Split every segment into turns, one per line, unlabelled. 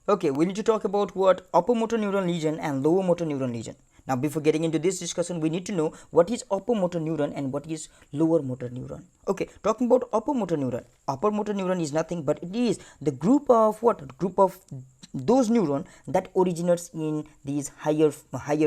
Okay, we need to talk about what upper motor neuron lesion and lower motor neuron lesion. Now, before getting into this discussion, we need to know what is upper motor neuron and what is lower motor neuron. Okay, talking about upper motor neuron. Upper motor neuron is nothing but it is the group of what? Group of those neuron that originates in these higher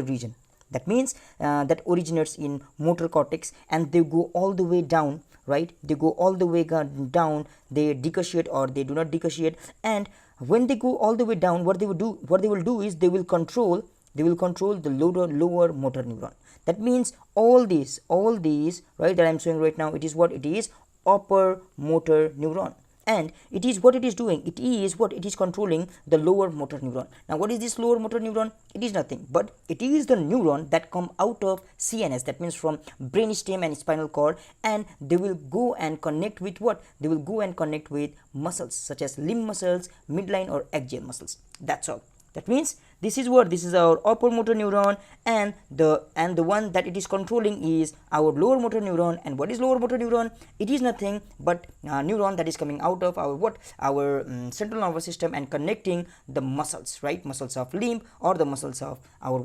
region. That means that originates in motor cortex and they go all the way down, right? They go all the way down, they dissociate or they do not dissociate, and when they go all the way down, what they will do is they will control the lower motor neuron. That means all these right that I am showing right now, it is what it is, upper motor neuron, and it is what it is doing, it is controlling the lower motor neuron. Now what is this lower motor neuron? It is nothing but it is the neuron that come out of CNS, that means from brainstem and spinal cord, and they will go and connect with what? They will go and connect with muscles such as limb muscles, midline or axial muscles. That's all. That means this is our upper motor neuron, and the one that it is controlling is our lower motor neuron. And what is lower motor neuron? It is nothing but neuron that is coming out of our central nervous system and connecting the muscles, right? Muscles of limb or the muscles of our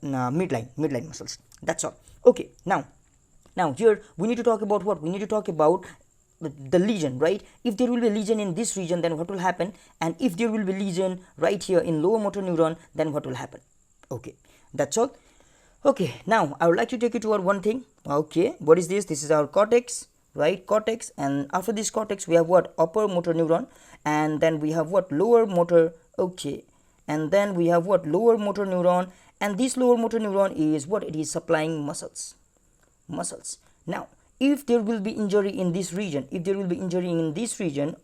midline muscles. That's all. Okay, now here we need to talk about what? We need to talk about the lesion, right? If there will be a lesion in this region, then what will happen? And if there will be lesion right here in lower motor neuron, then what will happen? Okay, that's all. Okay, now I would like to take you toward one thing. Okay, what is this? This is our cortex, right? Cortex, and after this cortex we have what? Upper motor neuron, and then we have what? Lower motor. Okay, and then we have what? Lower motor neuron, and this lower motor neuron is what? It is supplying muscles. Now if there will be injury in this region,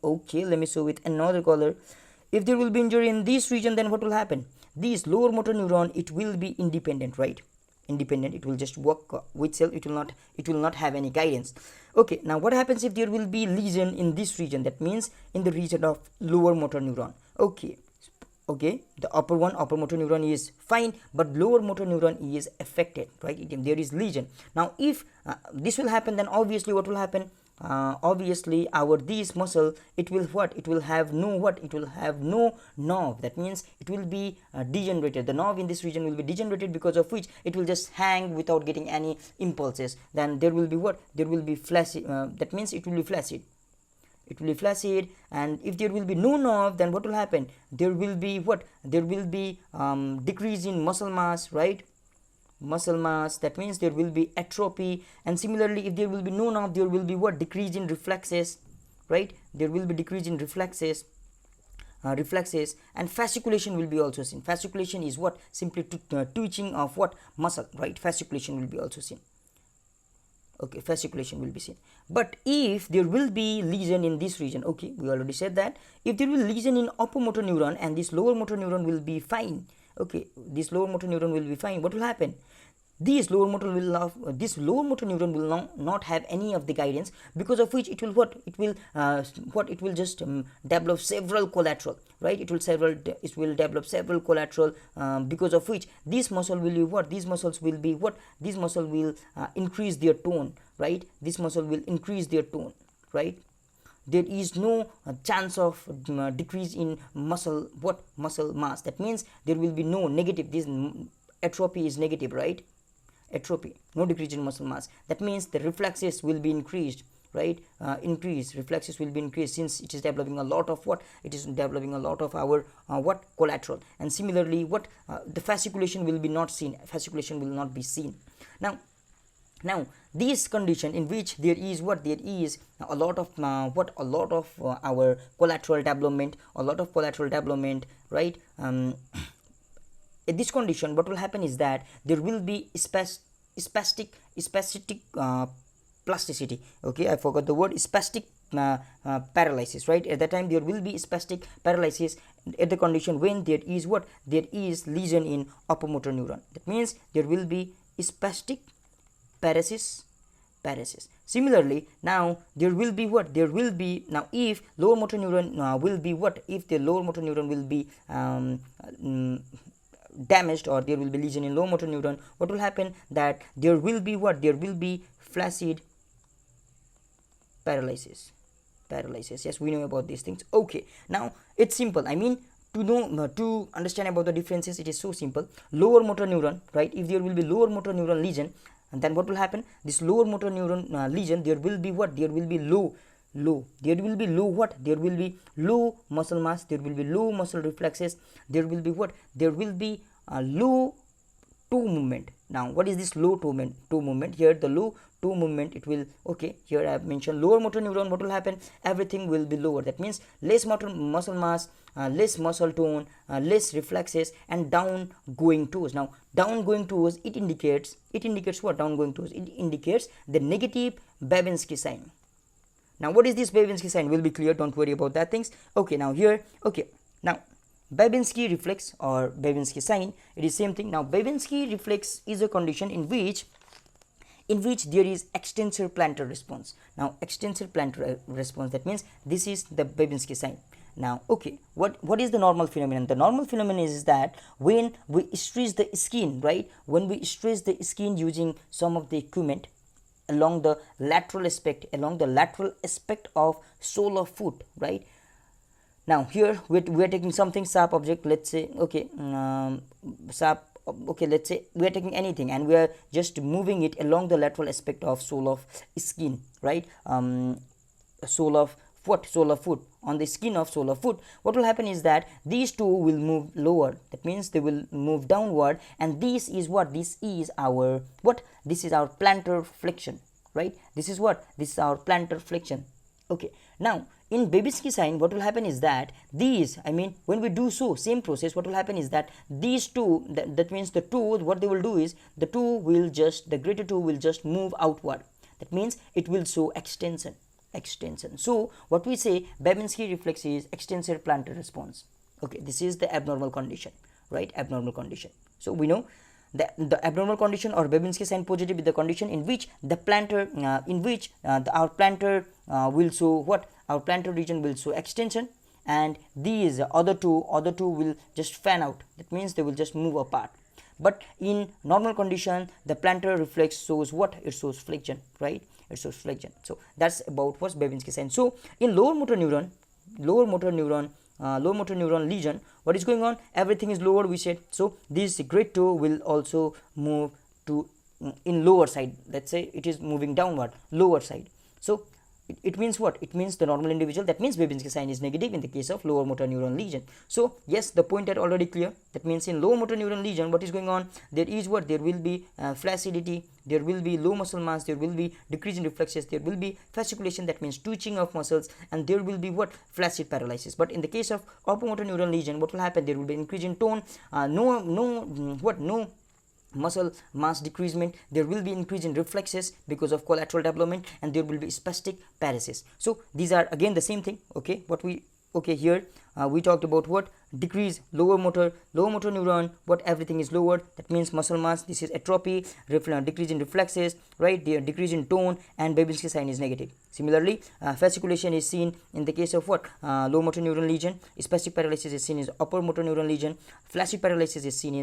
okay, let me show with another color. If there will be injury in this region, then what will happen? This lower motor neuron, it will be independent, right? Independent, it will just work with itself, it will not have any guidance. Okay, now what happens if there will be lesion in this region? That means in the region of lower motor neuron. Okay, the upper motor neuron is fine, but lower motor neuron is affected, right? There is lesion. Now if this will happen, then obviously what will happen? Obviously this muscle, it will have no nerve. That means it will be degenerated. The nerve in this region will be degenerated, because of which it will just hang without getting any impulses. Then there will be what? There will be flaccid. That means it will be flaccid. And if there will be no nerve, then what will happen? There will be what? There will be decrease in muscle mass, right? Muscle mass, that means there will be atrophy. And similarly, if there will be no nerve, there will be what? Decrease in reflexes, right? There will be decrease in reflexes, and fasciculation will be also seen. Fasciculation is what? Simply twitching of what? Muscle, right? Fasciculation will be also seen. Okay, fasciculation will be seen. But if there will be lesion in this region, okay, we already said that. If there will be lesion in upper motor neuron and this lower motor neuron will be fine, okay, this lower motor neuron will be fine, what will happen? This lower motor neuron will not have any of the guidance, because of which it will what? It will just develop several collateral, right? It will develop several collateral, because of which this muscle will be what? These muscles will be what? This muscle will increase their tone, right? This muscle will increase their tone, right? There is no chance of decrease in muscle mass. That means there will be no negative. This atrophy is negative, right? Atrophy, no decrease in muscle mass. That means the reflexes will be increased, right? Reflexes will be increased, since it is developing a lot of what? It is developing a lot of our collateral. And similarly, what? The fasciculation will be not seen. Fasciculation will not be seen. Now this condition in which there is what? There is a lot of our collateral development, right? In this condition, what will happen is that there will be spastic plasticity. Okay, I forgot the word, spastic paralysis, right? At that time there will be spastic paralysis at the condition when there is what? There is lesion in upper motor neuron. That means there will be spastic paralysis. Similarly, now there will be what? There will be, now if lower motor neuron will be what? If the lower motor neuron will be damaged, or there will be lesion in lower motor neuron, what will happen? That there will be what? There will be flaccid paralysis. Yes, we know about these things. Okay, now it's simple. I mean, to know to understand about the differences, it is so simple. Lower motor neuron, right? If there will be lower motor neuron lesion, and then what will happen? This lower motor neuron lesion, there will be what? There will be low there will be low what? There will be low muscle mass, there will be low muscle reflexes, there will be what? There will be low toe movement. Now what is this low toe movement? Here the low toe movement, it will, okay, here I have mentioned lower motor neuron. What will happen? Everything will be lower. That means less muscle mass, less muscle tone, less reflexes, and down going toes. Now down going toes, it indicates what? Down going toes, it indicates the negative Babinski sign. Now what is this Babinski sign will be clear, don't worry about that things. Okay, now here, okay, now Babinski reflex or Babinski sign, it is same thing. Now Babinski reflex is a condition in which there is extensor plantar response. Now extensor plantar response, that means this is the Babinski sign. Now okay, what is the normal phenomenon? The normal phenomenon is that when we stress the skin, right, when we stress the skin using some of the equipment along the lateral aspect of sole of foot, right? Now here we are taking something sharp object, let's say, okay, sharp, okay, let's say we are taking anything and we are just moving it along the lateral aspect of sole of skin, right? Sole of foot, on the skin of sole of foot. What will happen is that these two will move lower, that means they will move downward, and this is what? This is our what? This is our plantar flexion, right? This is what? This is our plantar flexion. Okay, now in Babinski sign, what will happen is that these, I mean, when we do so, same process, what will happen is that these two, that means the two, what they will do is the greater two will just move outward. That means it will show extension. So what we say, Babinski reflex is extensor plantar response. Okay, this is the abnormal condition, right? Abnormal condition. So we know that the abnormal condition or Babinski sign positive is the condition in which the plantar, our plantar will show what? Our plantar region will show extension, and these other two will just fan out. That means they will just move apart. But in normal condition, the plantar reflex shows what? It shows flexion, right? It shows flexion. So that's about what's Babinski sign. So in lower motor neuron lesion, what is going on? Everything is lower, we said. So this great toe will also move to in lower side. Let's say it is moving downward, lower side. So it means what? It means the normal individual. That means Babinski sign is negative in the case of lower motor neuron lesion. So yes, the point are already clear. That means in lower motor neuron lesion, what is going on? There is what? There will be flaccidity, there will be low muscle mass, there will be decrease in reflexes, there will be fasciculation, that means twitching of muscles, and there will be what? Flaccid paralysis. But in the case of oculomotor neuron lesion, what will happen? There will be increase in tone, no muscle mass decreasement, there will be increase in reflexes because of collateral development, and there will be spastic paresis. So these are again the same thing. Okay, here we talked about what? Decrease lower motor neuron, what? Everything is lowered, that means muscle mass, this is atrophy, decrease in reflexes, right? The decrease in tone, and Babinski sign is negative. Similarly, fasciculation is seen in the case of what? Low motor neuron lesion. Spastic paralysis is seen as upper motor neuron lesion. Flaccid paralysis is seen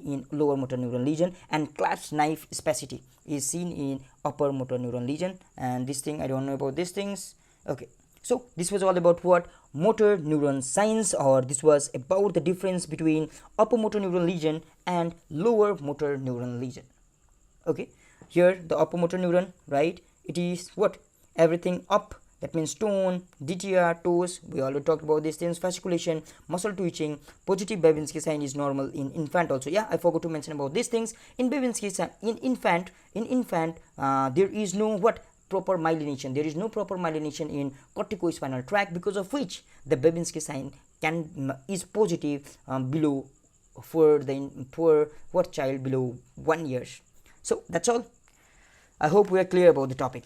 in lower motor neuron lesion, and clasp knife spasticity is seen in upper motor neuron lesion. And this thing, I don't know about these things. Okay, so this was all about what? Motor neuron signs, or this was about the difference between upper motor neuron lesion and lower motor neuron lesion. Okay, here the upper motor neuron, right? It is what? Everything up, that means tone, DTR, toes, we already talked about these things. Fasciculation, muscle twitching, positive Babinski sign is normal in infant also. Yeah, I forgot to mention about these things. In Babinski sign, in infant, there is no what? Proper myelination. There is no proper myelination in corticospinal tract, because of which the Babinski sign is positive below for what child below 1 year. So that's all. I hope we are clear about the topic.